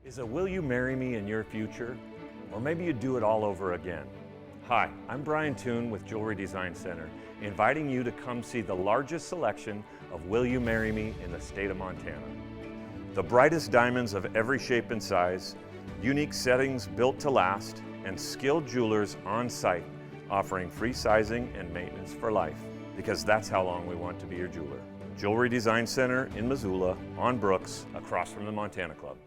Is a will you marry me in your future? Or maybe you do it all over again. Hi, I'm Brian Toon with Jewelry Design Center, inviting you to come see the largest selection of Will You Marry Me in the state of Montana. The brightest diamonds of every shape and size, unique settings built to last, and skilled jewelers on site offering free sizing and maintenance for life, because that's how long we want to be your jeweler. Jewelry Design Center in Missoula, on Brooks, across from the Montana Club.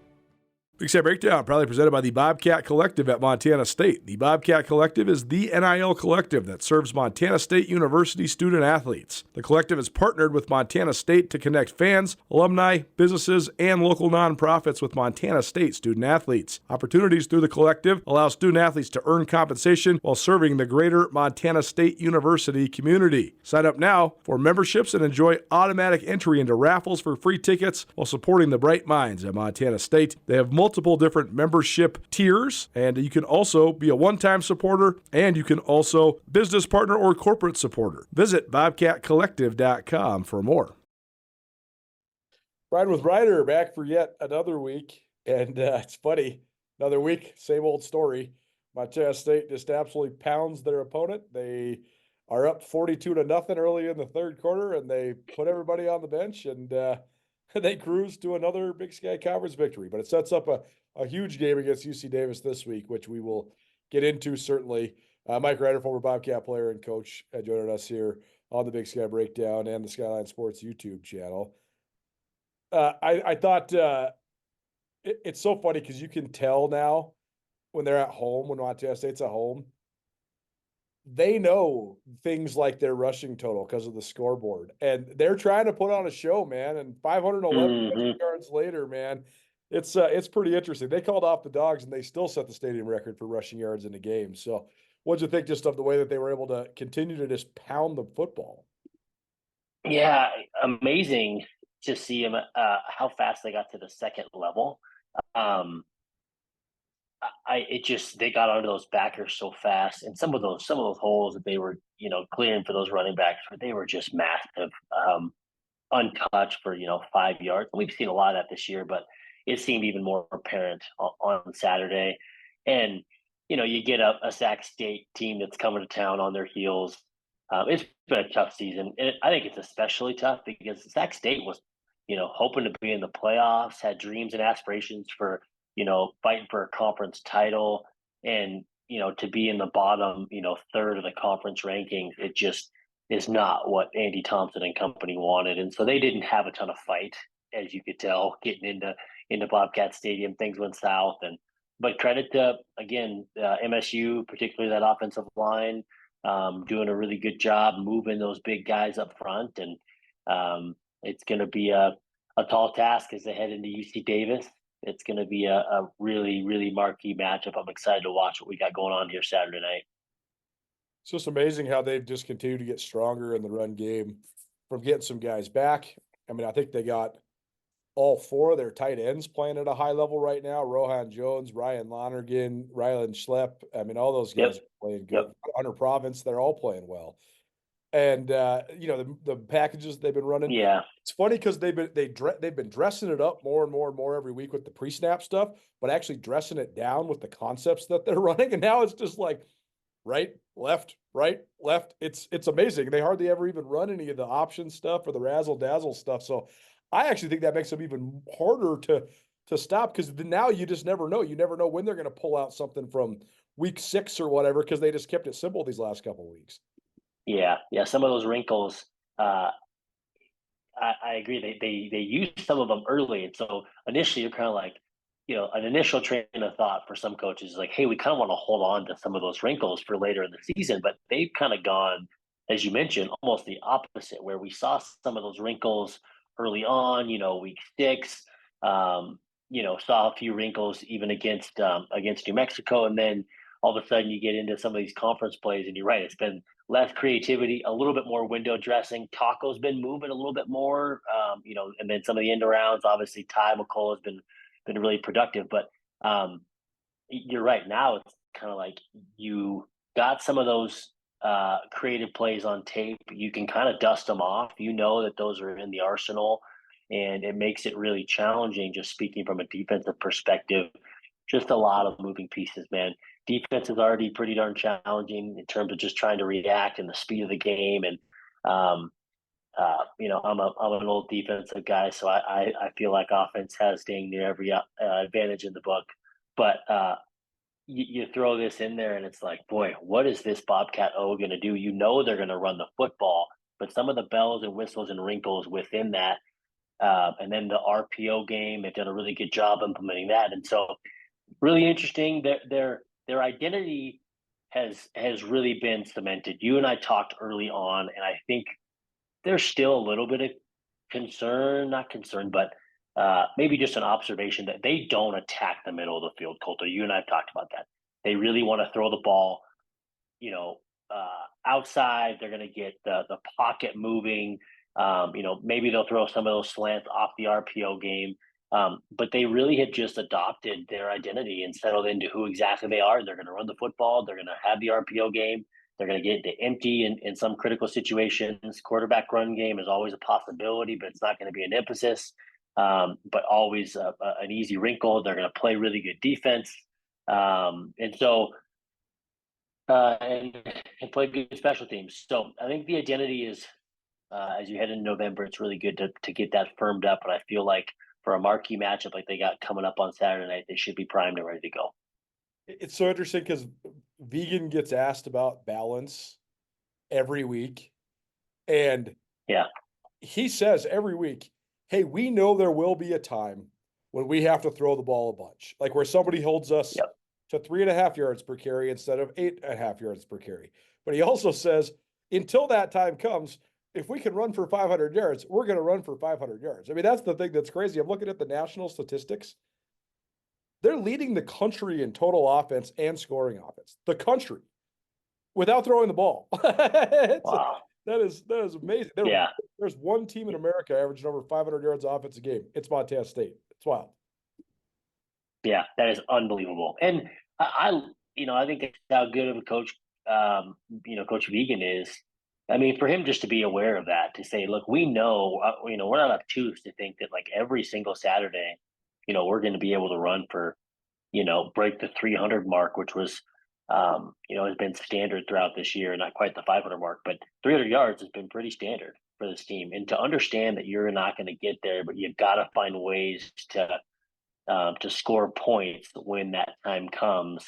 Big Sky Breakdown, proudly presented by the Bobcat Collective at Montana State. The Bobcat Collective is the NIL collective that serves Montana State University student athletes. The collective has partnered with Montana State to connect fans, alumni, businesses, and local nonprofits with Montana State student athletes. Opportunities through the collective allow student athletes to earn compensation while serving the greater Montana State University community. Sign up now for memberships and enjoy automatic entry into raffles for free tickets while supporting the bright minds at Montana State. They have multiple different membership tiers, and you can also be a one-time supporter, and you can also business partner or corporate supporter. Visit bobcatcollective.com for more. Riding with Ryder back for yet another week, and it's funny, another week, same old story. Montana State just absolutely pounds their opponent. They are up 42-0 early in the third quarter, and they put everybody on the bench, and they cruise to another Big Sky Conference victory. But it sets up a huge game against UC Davis this week, which we will get into certainly. Mike Ryder, former Bobcat player and coach, joining us here on the Big Sky Breakdown and the Skyline Sports YouTube channel. I thought it's so funny because you can tell now when they're at home, when Montana State's at home, they know things like their rushing total because of the scoreboard, and they're trying to put on a show, man. And 511 yards later, man, it's pretty interesting. They called off the Dogs, and they still set the stadium record for rushing yards in a game. So, what'd you think just of the way that they were able to continue to just pound the football? Yeah, amazing to see them how fast they got to the second level. They got onto those backers so fast, and some of those holes that they were clearing for those running backs, they were just massive, untouched for 5 yards. We've seen a lot of that this year, but it seemed even more apparent on Saturday. And you get a Sac State team that's coming to town on their heels. It's been a tough season, and I think it's especially tough because Sac State was hoping to be in the playoffs, had dreams and aspirations for fighting for a conference title, and to be in the bottom third of the conference rankings, it just is not what Andy Thompson and company wanted. And so they didn't have a ton of fight, as you could tell, getting into Bobcat Stadium. Things went south, but credit to again MSU, particularly that offensive line, doing a really good job moving those big guys up front. And it's going to be a tall task as they head into UC Davis. It's going to be a really, really marquee matchup. I'm excited to watch what we got going on here Saturday night. It's just amazing how they've just continued to get stronger in the run game from getting some guys back. I mean, I think they got all four of their tight ends playing at a high level right now. Rohan Jones, Ryan Lonergan, Rylan Schlepp. I mean, all those guys are playing good. Hunter Province, they're all playing well. And the packages they've been running. Yeah, it's funny because they've been dressing it up more and more and more every week with the pre-snap stuff, but actually dressing it down with the concepts that they're running. And now it's just like right, left. It's amazing. They hardly ever even run any of the option stuff or the razzle dazzle stuff. So I actually think that makes them even harder to stop, because now you just never know. You never know when they're going to pull out something from week 6 or whatever, because they just kept it simple these last couple of weeks. Yeah. Some of those wrinkles, I agree. They used some of them early, and so initially you're kind of like, an initial train of thought for some coaches is like, hey, we kind of want to hold on to some of those wrinkles for later in the season. But they've kind of gone, as you mentioned, almost the opposite, where we saw some of those wrinkles early on. Week 6, saw a few wrinkles even against New Mexico, and then all of a sudden you get into some of these conference plays, and you're right, it's been less creativity, a little bit more window dressing. Taco's been moving a little bit more, and then some of the end arounds. Obviously, Ty McCall has been really productive, but you're right. Now it's kind of like you got some of those creative plays on tape. You can kind of dust them off. That those are in the arsenal, and it makes it really challenging. Just speaking from a defensive perspective, just a lot of moving pieces, man. Defense is already pretty darn challenging in terms of just trying to react and the speed of the game. And I'm an old defensive guy, so I feel like offense has dang near every advantage in the book. But you throw this in there, and it's like, boy, what is this Bobcat O going to do? You know they're going to run the football, but some of the bells and whistles and wrinkles within that, and then the RPO game, they've done a really good job implementing that. And so, really interesting. Their identity has really been cemented. You and I talked early on, and I think there's still a little bit of not concern, but maybe just an observation that they don't attack the middle of the field, Colter. You and I have talked about that. They really want to throw the ball, outside. They're going to get the pocket moving. Maybe they'll throw some of those slants off the RPO game. But they really have just adopted their identity and settled into who exactly they are. They're going to run the football. They're going to have the RPO game. They're going to get the empty in some critical situations. Quarterback run game is always a possibility, but it's not going to be an emphasis. But always an easy wrinkle. They're going to play really good defense. And play good special teams. So I think the identity is, as you head into November, it's really good to get that firmed up. And I feel like for a marquee matchup like they got coming up on Saturday night, they should be primed and ready to go. It's so interesting because Vegan gets asked about balance every week. And yeah, he says every week, hey, we know there will be a time when we have to throw the ball a bunch, like where somebody holds us to 3.5 yards per carry instead of 8.5 yards per carry. But he also says, until that time comes, if we can run for 500 yards, we're going to run for 500 yards. I mean, that's the thing that's crazy. I'm looking at the national statistics. They're leading the country in total offense and scoring offense. The country, without throwing the ball. wow. That is amazing. There's one team in America averaging over 500 yards offense a game. It's Montana State. It's wild. Yeah, that is unbelievable. And I think that's how good of a coach, Coach Vegan is. I mean, for him just to be aware of that, to say, look, we know, we're not obtuse to think that like every single Saturday, we're going to be able to run for, break the 300 mark, which was, has been standard throughout this year, not quite the 500 mark, but 300 yards has been pretty standard for this team. And to understand that you're not going to get there, but you've got to find ways to score points when that time comes.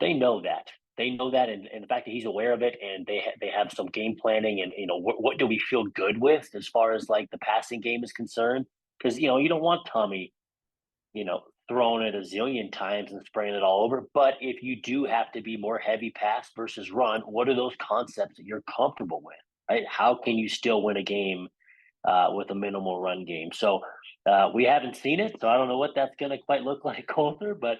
They know that. They know that, and the fact that he's aware of it, and they have some game planning, and what do we feel good with as far as like the passing game is concerned? Because you don't want Tommy, throwing it a zillion times and spraying it all over. But if you do have to be more heavy pass versus run, what are those concepts that you're comfortable with? Right? How can you still win a game with a minimal run game? So we haven't seen it, so I don't know what that's going to quite look like, Colter, but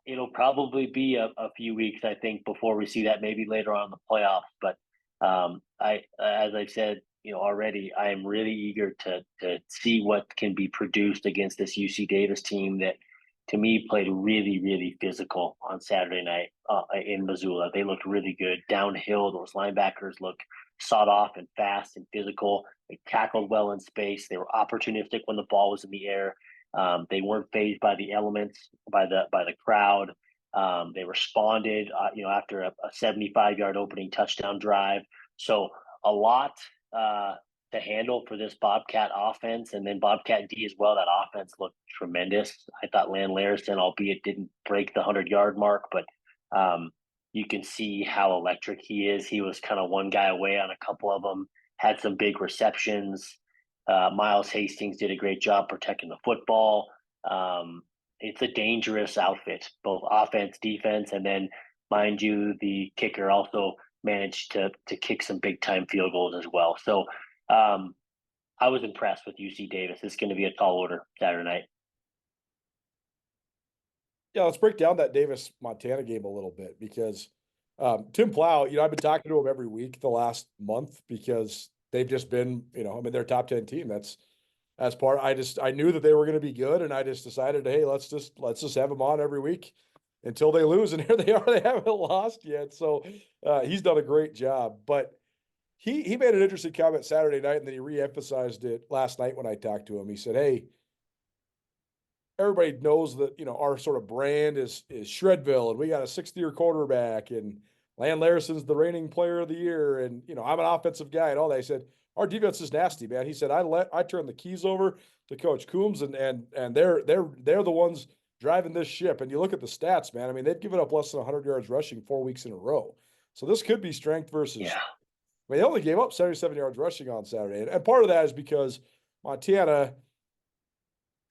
it'll probably be a few weeks, I think, before we see that, maybe later on in the playoffs. But as I've said, already, I am really eager to see what can be produced against this UC Davis team that, to me, played really, really physical on Saturday night in Missoula. They looked really good downhill. Those linebackers look sawed off and fast and physical. They tackled well in space. They were opportunistic when the ball was in the air. They weren't fazed by the elements, by the crowd. They responded, after a 75-yard opening touchdown drive. So a lot to handle for this Bobcat offense, and then Bobcat D as well. That offense looked tremendous. I thought Lan Larison, albeit didn't break the 100-yard mark, but you can see how electric he is. He was kind of one guy away on a couple of them, had some big receptions. Miles Hastings did a great job protecting the football. It's a dangerous outfit, both offense, defense, and then, mind you, the kicker also managed to kick some big time field goals as well. So I was impressed with UC Davis. It's going to be a tall order Saturday night. Yeah, let's break down that Davis Montana game a little bit, because Tim Plow, I've been talking to him every week the last month, because they've just been, they're a top 10 team. That's part. I knew that they were going to be good, and I just decided, hey, let's just have them on every week until they lose. And here they are, they haven't lost yet. So he's done a great job. But he made an interesting comment Saturday night, and then he reemphasized it last night when I talked to him. He said, "Hey, everybody knows that our sort of brand is Shredville, and we got a 6th-year quarterback, and Land Larson's the reigning player of the year, and I'm an offensive guy and all that." He said, "Our defense is nasty, man." He said, I turn the keys over to Coach Coombs, and they're the ones driving this ship. And you look at the stats, man. I mean, they've given up less than 100 yards rushing 4 weeks in a row. So this could be strength versus. Yeah. I mean, they only gave up 77 yards rushing on Saturday, and part of that is because Montana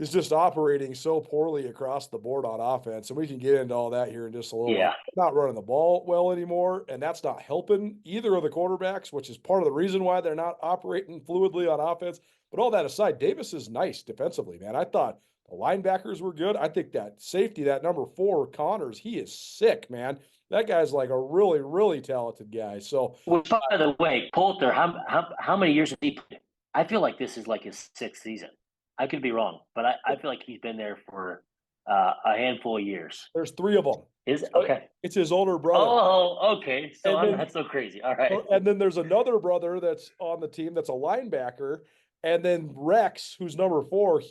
is just operating so poorly across the board on offense. And we can get into all that here in just a little Yeah. bit. Not running the ball well anymore, and that's not helping either of the quarterbacks, which is part of the reason why they're not operating fluidly on offense. But all that aside, Davis is nice defensively, man. I thought the linebackers were good. I think that safety, that number 4, Connors, he is sick, man. That guy's like a really, really talented guy. So, Which, by the way, Colter, how many years has he played? I feel like this is like his 6th season. I could be wrong, but I feel like he's been there for a handful of years. there's 3 of them. Is it? Okay. It's his older brother. Oh, okay. So And I'm then- not so crazy. All right. And then there's another brother that's on the team that's a linebacker. And then Rex, who's number 4,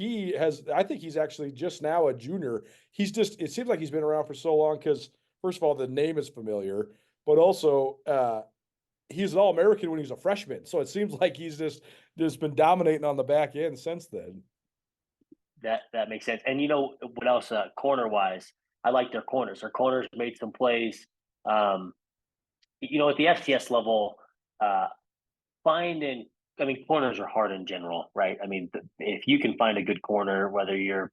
I think he's actually just now a junior. It seems like he's been around for so long because, first of all, the name is familiar, but also he's an All-American when he was a freshman. So it seems like he's just been dominating on the back end since then. That makes sense. And you know what else? Corner wise, I like their corners. Their corners made some plays. At the FCS level, corners are hard in general, right? I mean, if you can find a good corner, whether you're,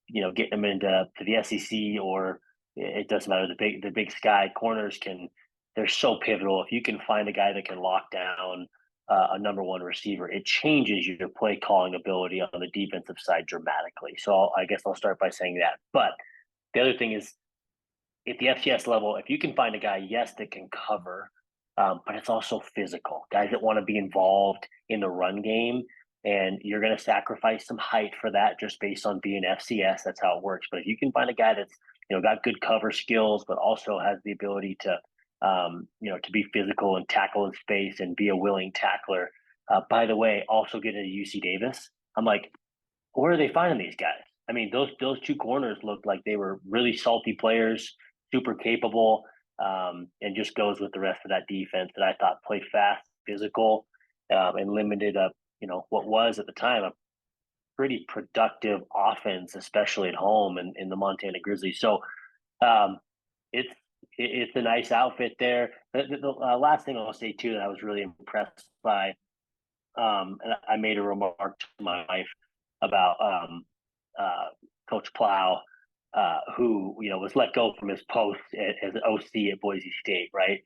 getting them into the SEC or it doesn't matter, the big sky, they're so pivotal. If you can find a guy that can lock down a number 1 receiver, it changes your play calling ability on the defensive side dramatically. So I guess I'll start by saying that. But the other thing is, at the FCS level, if you can find a guy, yes, that can cover, but it's also physical. Guys that want to be involved in the run game, and you're going to sacrifice some height for that just based on being FCS. That's how it works. But if you can find a guy that's got good cover skills, but also has the ability to to be physical and tackle in space and be a willing tackler. By the way, also get into UC Davis. I'm like, where are they finding these guys? I mean, those 2 corners looked like they were really salty players, super capable, and just goes with the rest of that defense that I thought played fast, physical, and limited up, what was at the time a pretty productive offense, especially at home in the Montana Grizzlies. So it's a nice outfit there. The last thing I'll say too that I was really impressed by, and I made a remark to my wife about Coach Plow, who was let go from his post as an OC at Boise State, right?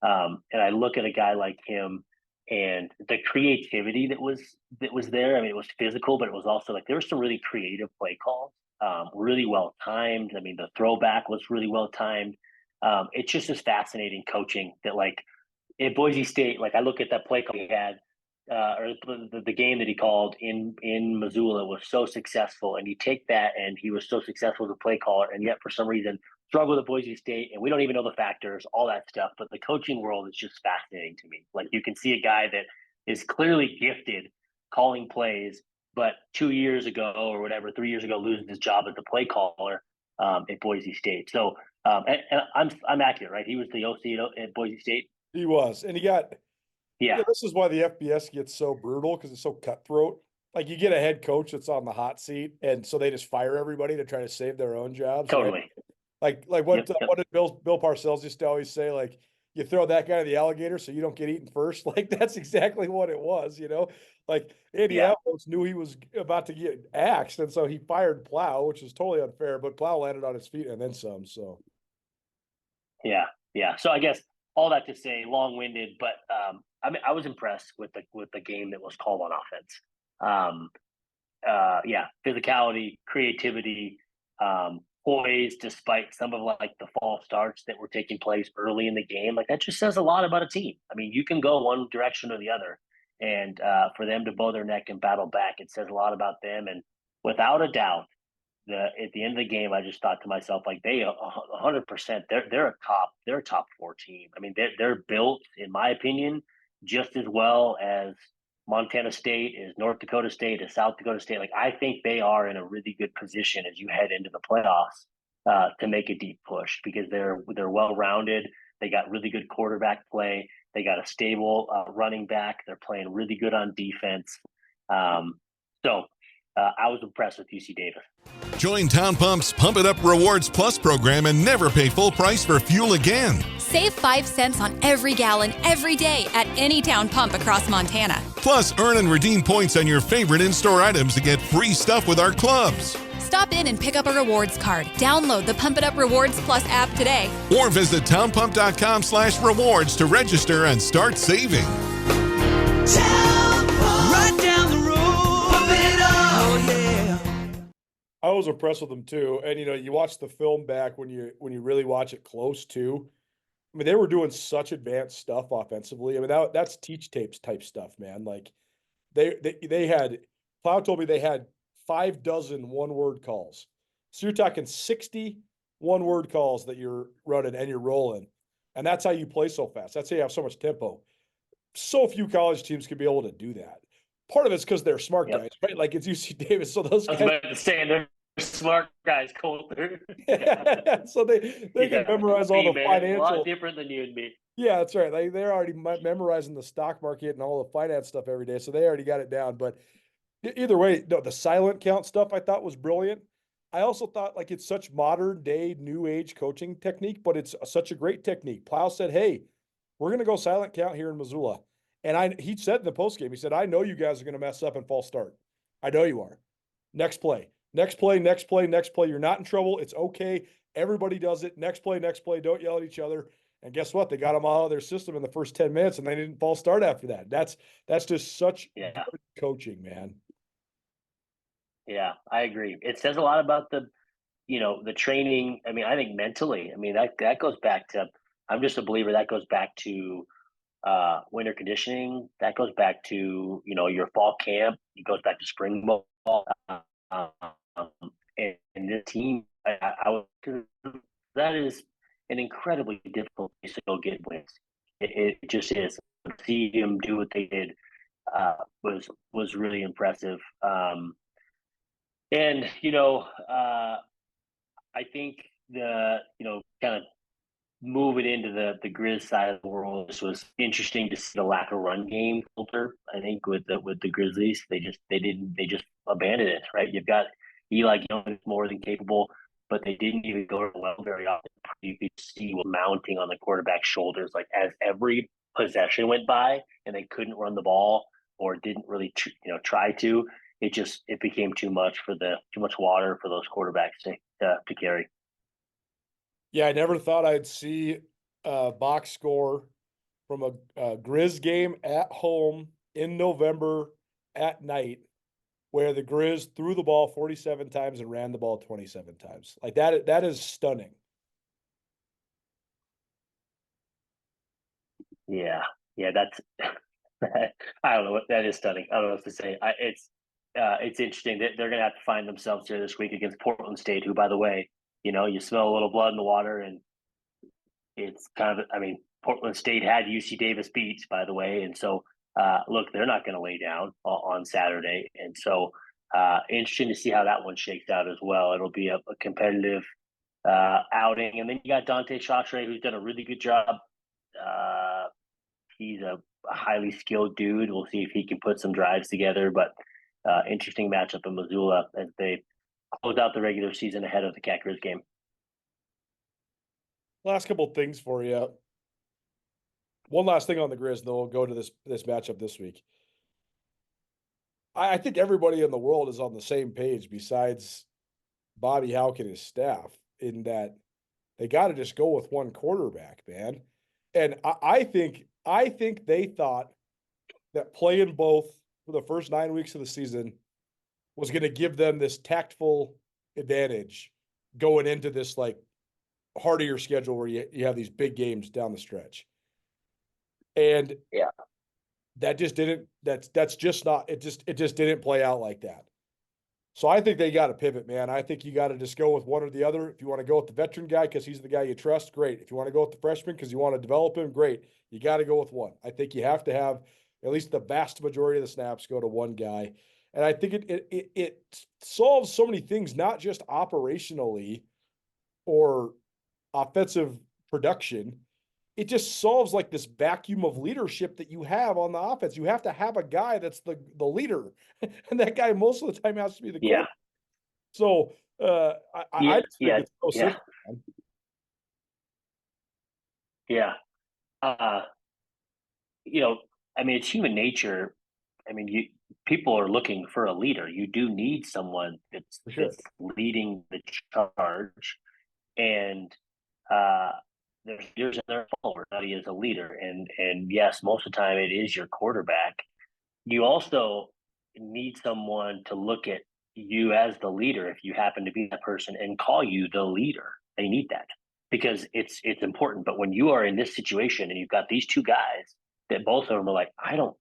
And I look at a guy like him and the creativity that was there. I mean, it was physical, but it was also like there were some really creative play calls, really well timed. I mean, the throwback was really well timed. It's just as fascinating coaching that, like, at Boise State, like I look at that play call he had, or the game that he called in Missoula was so successful, and you take that, and he was so successful as a play caller, and yet for some reason struggled at Boise State, and we don't even know the factors, all that stuff. But the coaching world is just fascinating to me. Like, you can see a guy that is clearly gifted calling plays, but 2 years ago or whatever, 3 years ago, losing his job as the play caller at Boise State. So, and I'm accurate, right? He was the OC at Boise State. He was, and he got. Yeah. This is why the FBS gets so brutal, because it's so cutthroat. Like, you get a head coach that's on the hot seat, and so they just fire everybody to try to save their own jobs. Totally. Right? Like what Yep. what did Bill Parcells used to always say? Like, you throw that guy to the alligator so you don't get eaten first. Like, that's exactly what it was. Like Indianapolis knew he was about to get axed, and so he fired Plow, which is totally unfair. But Plow landed on his feet and then some. So yeah. So I guess all that to say, long-winded, but I mean, I was impressed with the game that was called on offense. Physicality, creativity, poise, despite some of like the false starts that were taking place early in the game. Like, that just says a lot about a team. I mean, you can go one direction or the other, and for them to bow their neck and battle back, it says a lot about them. And without a doubt, at the end of the game, I just thought to myself, like, they 100%, they're a top 4 team. I mean, they're built, in my opinion, just as well as Montana State, as North Dakota State, as South Dakota State. Like, I think they are in a really good position as you head into the playoffs to make a deep push, because they're well rounded. They got really good quarterback play. They got a stable running back. They're playing really good on defense. So I was impressed with UC Davis. Join Town Pump's Pump It Up Rewards Plus program and never pay full price for fuel again. Save 5 cents on every gallon every day at any Town Pump across Montana. Plus, earn and redeem points on your favorite in-store items to get free stuff with our clubs. Stop in and pick up a rewards card. Download the Pump It Up Rewards Plus app today. Or visit townpump.com/rewards to register and start saving. Right down the road. Pump it up. Oh, yeah. I was impressed with them too. And you watch the film back when you really watch it close too. I mean, they were doing such advanced stuff offensively. I mean, that's teach tapes type stuff, man. Like they had, Plow told me they had 6 one-word calls. So you're talking 60 one-word calls that you're running and you're rolling. And that's how you play so fast. That's how you have so much tempo. So few college teams can be able to do that. Part of it's because they're smart guys, right? Like it's UC Davis. So those guys. I was about to say, they're smart guys, Colter. So they can memorize all the financial. A lot different than you and me. Yeah, that's right. Like they're already memorizing the stock market and all the finance stuff every day. So they already got it down. But either way, no, the silent count stuff I thought was brilliant. I also thought like it's such modern day, new age coaching technique, but it's such a great technique. Plow said, "Hey, we're going to go silent count here in Missoula." And he said in the postgame, he said, "I know you guys are going to mess up and false start. I know you are. Next play, next play, next play, next play. You're not in trouble. It's okay. Everybody does it. Next play, next play. Don't yell at each other." And guess what? They got them all out of their system in the first 10 minutes and they didn't false start after that. That's just such good coaching, man. Yeah, I agree. It says a lot about the training. I mean, I think mentally, I mean, that goes back to, I'm just a believer that goes back to winter conditioning. That goes back to, your fall camp. It goes back to spring ball. And the team, that is an incredibly difficult place to go get wins. It just is. To see them do what they did was really impressive. And, I think kind of moving into the Grizz side of the world, this was interesting to see the lack of run game filter. I think with the Grizzlies, they just abandoned it, right? You've got Eli Young, more than capable, but they didn't even go to the well very often. You could see what mounting on the quarterback's shoulders, like as every possession went by and they couldn't run the ball or didn't really try to. It became too much water for those quarterbacks to carry. Yeah, I never thought I'd see a box score from a Grizz game at home in November at night where the Grizz threw the ball 47 times and ran the ball 27 times. Like that is stunning. Yeah, that's I don't know what that is stunning. I don't know what to say. It's interesting that they're going to have to find themselves here this week against Portland State, who, by the way, you smell a little blood in the water, and it's kind of, I mean, Portland State had UC Davis beat, by the way. And so, look, they're not going to lay down on Saturday. And so, interesting to see how that one shakes out as well. It'll be a competitive outing. And then you got Dante Chatre, who's done a really good job. He's a highly skilled dude. We'll see if he can put some drives together, but interesting matchup in Missoula as they close out the regular season ahead of the Cat Grizz game. Last couple of things for you. One last thing on the Grizz, then we'll go to this matchup this week. I think everybody in the world is on the same page besides Bobby Houck and his staff in that they got to just go with one quarterback, man. And I think they thought that playing both for the first 9 weeks of the season was going to give them this tactful advantage going into this like harder schedule where you have these big games down the stretch. And yeah, that just didn't, that's just not, it just didn't play out like that. So I think they got to pivot, man. I think you got to just go with one or the other. If you want to go with the veteran guy because he's the guy you trust, great. If you want to go with the freshman because you want to develop him, great. You got to go with one. I think you have to have at least the vast majority of the snaps go to one guy. And I think it solves so many things, not just operationally or offensive production. It just solves like this vacuum of leadership that you have on the offense. You have to have a guy that's the leader, and that guy most of the time has to be the Yeah. quarterback. So I just think it's so simple. Man. Yeah. I mean, it's human nature. I mean, people are looking for a leader. You do need someone that's, For sure. that's leading the charge, and there's leaders and their followers. He is a leader, and yes, most of the time it is your quarterback. You also need someone to look at you as the leader, if you happen to be that person, and call you the leader. They need that because it's important. But when you are in this situation and you've got these two guys that both of them are like, I don't.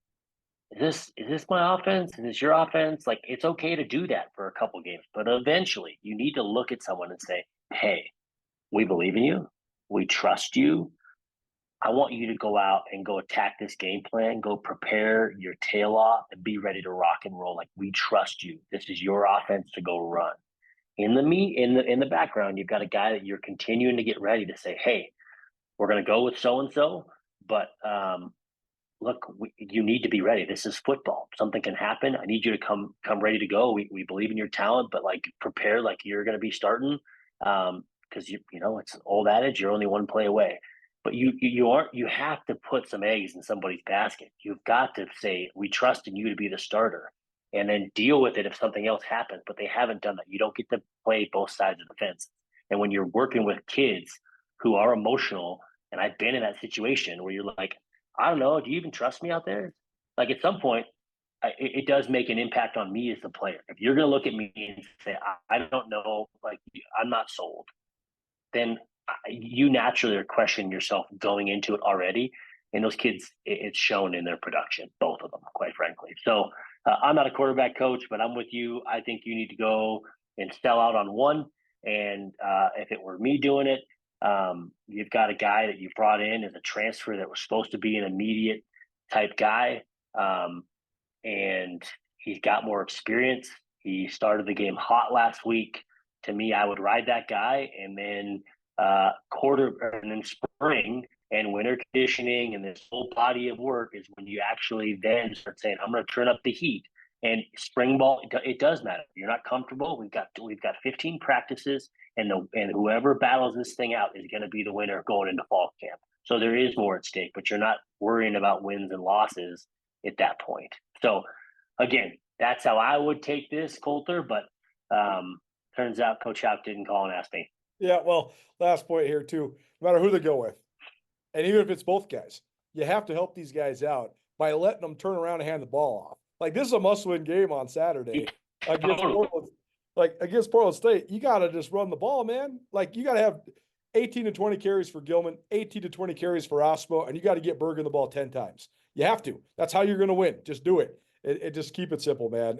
Is this my offense? Is this your offense? Like, it's okay to do that for a couple games, but eventually you need to look at someone and say, hey, we believe in you. We trust you. I want you to go out and go attack this game plan, go prepare your tail off and be ready to rock and roll. Like, we trust you. This is your offense to go run. In the background, you've got a guy that you're continuing to get ready to say, hey, we're going to go with so-and-so, but look, you need to be ready. This is football. Something can happen. I need you to come ready to go. We believe in your talent, but like prepare like you're going to be starting. Because it's an old adage, you're only one play away. But you have to put some eggs in somebody's basket. You've got to say, we trust in you to be the starter, and then deal with it if something else happens. But they haven't done that. You don't get to play both sides of the fence. And when you're working with kids who are emotional, and I've been in that situation where you're like, I don't know, do you even trust me out there? Like, at some point, it does make an impact on me as the player. If you're going to look at me and say, I don't know, like, I'm not sold, then you naturally are questioning yourself going into it already. And those kids, it's shown in their production, both of them, quite frankly. So I'm not a quarterback coach, but I'm with you. I think you need to go and sell out on one. And if it were me doing it, you've got a guy that you brought in as a transfer that was supposed to be an immediate type guy. And he's got more experience. He started the game hot last week. To me, I would ride that guy, and then spring and winter conditioning and this whole body of work is when you actually then start saying, I'm going to turn up the heat. And spring ball, it does matter. If you're not comfortable, we've got 15 practices, and whoever battles this thing out is going to be the winner going into fall camp. So there is more at stake, but you're not worrying about wins and losses at that point. So again, that's how I would take this, Colter. But turns out Coach Houck didn't call and ask me. Yeah, well, last point here too. No matter who they go with, and even if it's both guys, you have to help these guys out by letting them turn around and hand the ball off. Like, this is a must-win game on Saturday against Portland. Like, against Portland State, you got to just run the ball, man. Like, you got to have 18 to 20 carries for Gilman, 18 to 20 carries for Osmo, and you got to get Bergen the ball 10 times. You have to. That's how you're going to win. Just do it. It just keep it simple, man.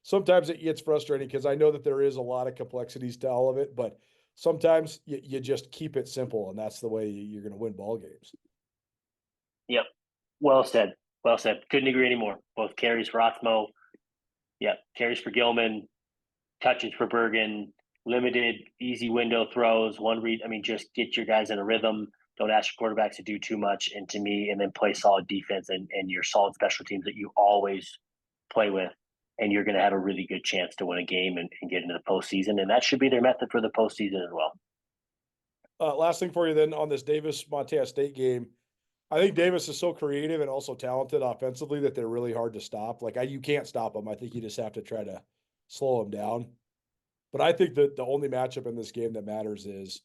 Sometimes it gets frustrating because I know that there is a lot of complexities to all of it, but sometimes you just keep it simple, and that's the way you're going to win ball games. Yep. Well said. Well said. Couldn't agree anymore. Both carries for Osmo. Yep. Carries for Gilman, touches for Bergen, limited, easy window throws, one read. I mean, just get your guys in a rhythm. Don't ask your quarterbacks to do too much, and to me, and then play solid defense and your solid special teams that you always play with, and you're going to have a really good chance to win a game and get into the postseason. And that should be their method for the postseason as well. Last thing for you then on this Davis-Montana State game, I think Davis is so creative and also talented offensively that they're really hard to stop. Like, you can't stop them. I think you just have to try to slow them down. But I think that the only matchup in this game that matters is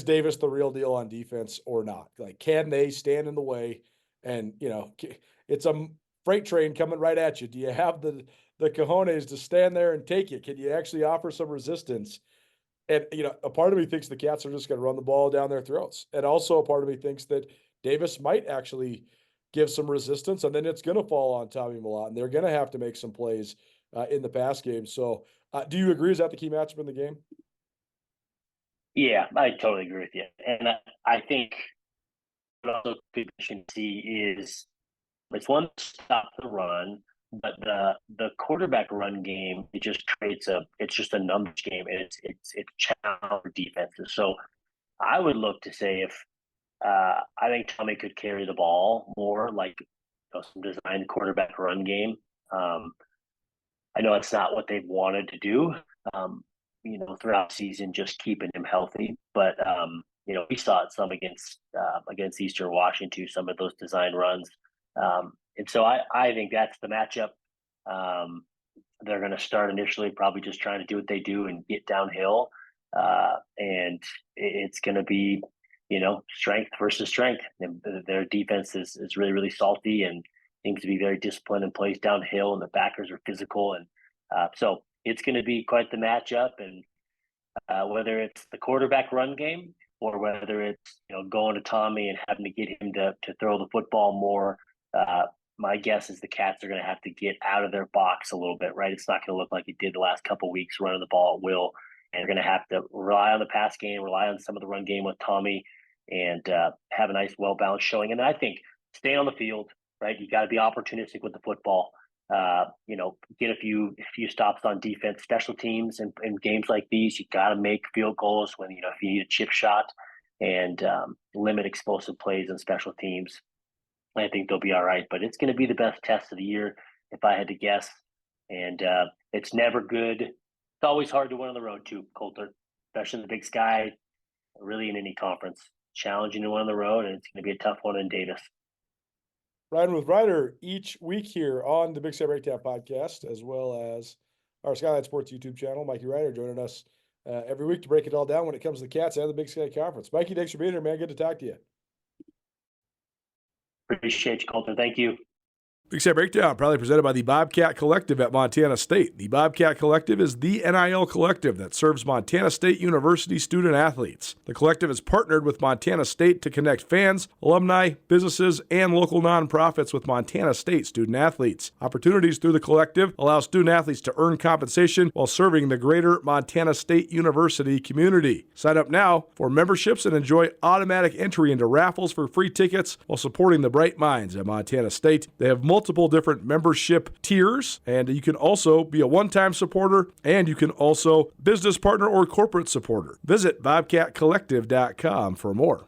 Davis the real deal on defense or not? Like, can they stand in the way? And, it's a freight train coming right at you. Do you have the cojones to stand there and take it? Can you actually offer some resistance? And, a part of me thinks the Cats are just going to run the ball down their throats. And also a part of me thinks that Davis might actually give some resistance, and then it's going to fall on Tommy Mellott, and they're going to have to make some plays in the pass game. So do you agree? Is that the key matchup in the game? Yeah, I totally agree with you. And I think what also could see is it's one to stop the run, but the quarterback run game, it's just a numbers game, and it's challenge defenses. So I would look to say if I think Tommy could carry the ball more, like some designed quarterback run game. I know it's not what they've wanted to do, throughout the season, just keeping him healthy. But we saw it some against Eastern Washington, some of those design runs. And so I think that's the matchup. They're going to start initially probably just trying to do what they do and get downhill. And it's going to be, strength versus strength. And their defense is really, really salty and seems to be very disciplined and plays downhill, and the backers are physical. And so it's going to be quite the matchup. And whether it's the quarterback run game or whether it's, going to Tommy and having to get him to throw the football more, my guess is the Cats are going to have to get out of their box a little bit, right? It's not going to look like it did the last couple of weeks running the ball at will. And they're going to have to rely on the pass game, rely on some of the run game with Tommy, and have a nice, well-balanced showing. And I think stay on the field, right? You got to be opportunistic with the football. Get a few stops on defense, special teams, and in games like these, you got to make field goals when, if you need a chip shot, and limit explosive plays on special teams. I think they'll be all right, but it's going to be the best test of the year if I had to guess. And it's never good. It's always hard to win on the road too, Colter, especially in the Big Sky, really in any conference. Challenging to win on the road, and it's going to be a tough one in Davis. Riding with Ryder each week here on the Big Sky Breakdown podcast, as well as our Skyline Sports YouTube channel. Mikey Ryder joining us every week to break it all down when it comes to the Cats and the Big Sky Conference. Mikey, thanks for being here, man. Good to talk to you. Appreciate you, Colter. Thank you. Big Sky Breakdown, proudly presented by the Bobcat Collective at Montana State. The Bobcat Collective is the NIL collective that serves Montana State University student athletes. The collective has partnered with Montana State to connect fans, alumni, businesses, and local nonprofits with Montana State student athletes. Opportunities through the collective allow student athletes to earn compensation while serving the greater Montana State University community. Sign up now for memberships and enjoy automatic entry into raffles for free tickets while supporting the bright minds at Montana State. They have multiple different membership tiers, and you can also be a one-time supporter, and you can also business partner or corporate supporter. Visit bobcatcollective.com for more.